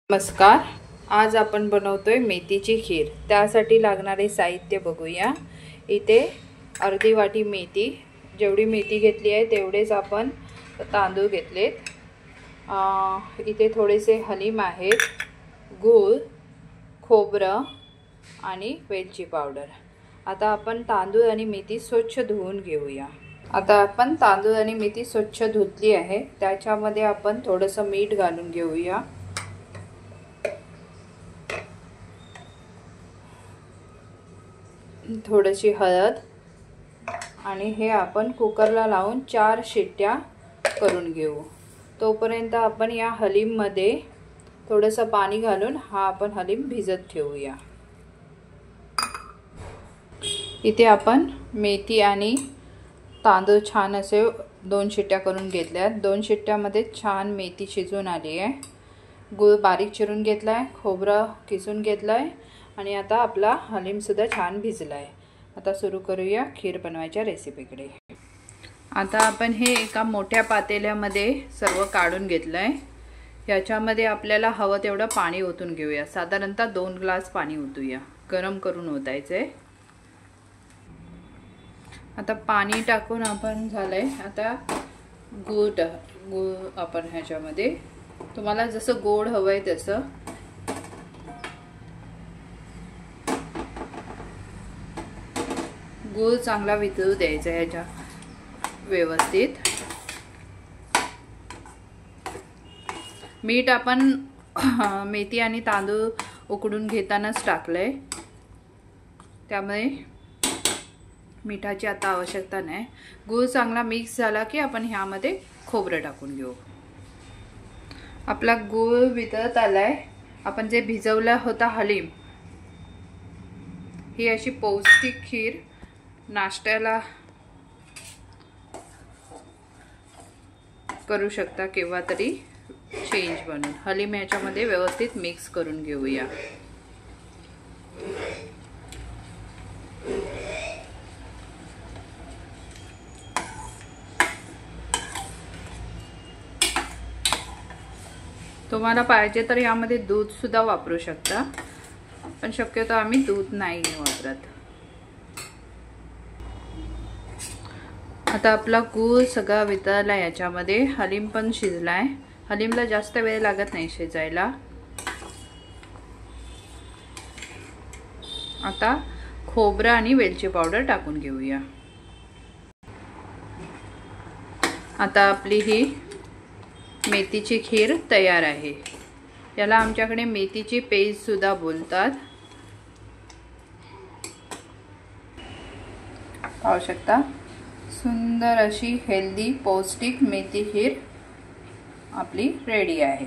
नमस्कार, आज आपण बनवतोय मेथीची खीर। त्यासाठी लागणारे साहित्य बघूया। इथे अर्धी वाटी मेथी, जेवढी मेथी घेतली आहे तेवढेच आपण तांदूळ घेतलेत। इथे थोडेसे हलीम आहेत, गूळ, खोबरं आणि वेलची पावडर। आता आपण तांदूळ आणि मेथी स्वच्छ धुवून घेऊया। आता आपण तांदूळ आणि मेथी स्वच्छ धुतली आहे। त्याच्यामध्ये आपण थोडंसं मीठ घालून घेऊया। थोडीशी हळद आणि हे आपण कुकरला लावून 4 शिट्ट्या करून घेऊ। तोपर्यंत आपण या हलीम मध्ये थोडंसं पाणी घालून हा आपण हलीम भिजत ठेवूया। इथे आपण मेथी आणि तांदूळ छान असे 2 शिट्ट्या करून घेतल्यात। 2 शिट्ट्यामध्ये छान मेथी शिजून आली आहे। गूळ बारीक चिरून घेतलाय, खोबरं किसून घेतलंय आणि आता आपला हलीम सुद्धा छान भिजलाय। आता सुरू करूया खीर बनवायच्या रेसिपीकडे। आता आपण हे एका मोठ्या पातेल्यामध्ये सर्व काढून घेतलंय। याच्यामध्ये आपल्याला हवं तेवढं पाणी ओतून घेऊया। साधारणतः 2 ग्लास पाणी ओतूया। गरम करून ओतायचंय। आता पाणी टाकून आपण झालंय। आता गूळ आपण ह्याच्यामध्ये, तुम्हाला जसं गोड हवंय तसं गूळ चांगला वितळू द्यायचा ह्याच्या व्यवस्थित। मीठ आपण मेथी आणि तांदूळ उकडून घेतानाच टाकलंय, त्यामुळे मिठाची आता आवश्यकता नाही। गूळ चांगला मिक्स झाला की आपण ह्यामध्ये खोबरं टाकून घेऊ। आपला गूळ वितळत आलाय। आपण जे भिजवला होता हलीम, ही अशी पौष्टिक खीर नाश्त्याला करू शकता किंवा तरी चेंज बनवून। हलीम ह्याच्यामध्ये व्यवस्थित मिक्स करून घेऊया। तुम्हाला पाहिजे तर यामध्ये दूध सुद्धा वापरू शकता, पण शक्यतो आम्ही दूध नाही वापरत। आता आपला गूळ सगळा वितळला, याच्यामध्ये हलीम पण शिजलाय। हलीमला जास्त वेळ लागत नाही शिजायला। आता खोबरं आणि वेलची पावडर टाकून घेऊया। आता आपली ही मेथीची खीर तयार आहे। याला आमच्याकडे मेथीची पेज सुद्धा बोलतात। पाहू शकता, सुंदर अशी हेल्दी पौष्टिक मेथी खीर आपली रेडी आहे।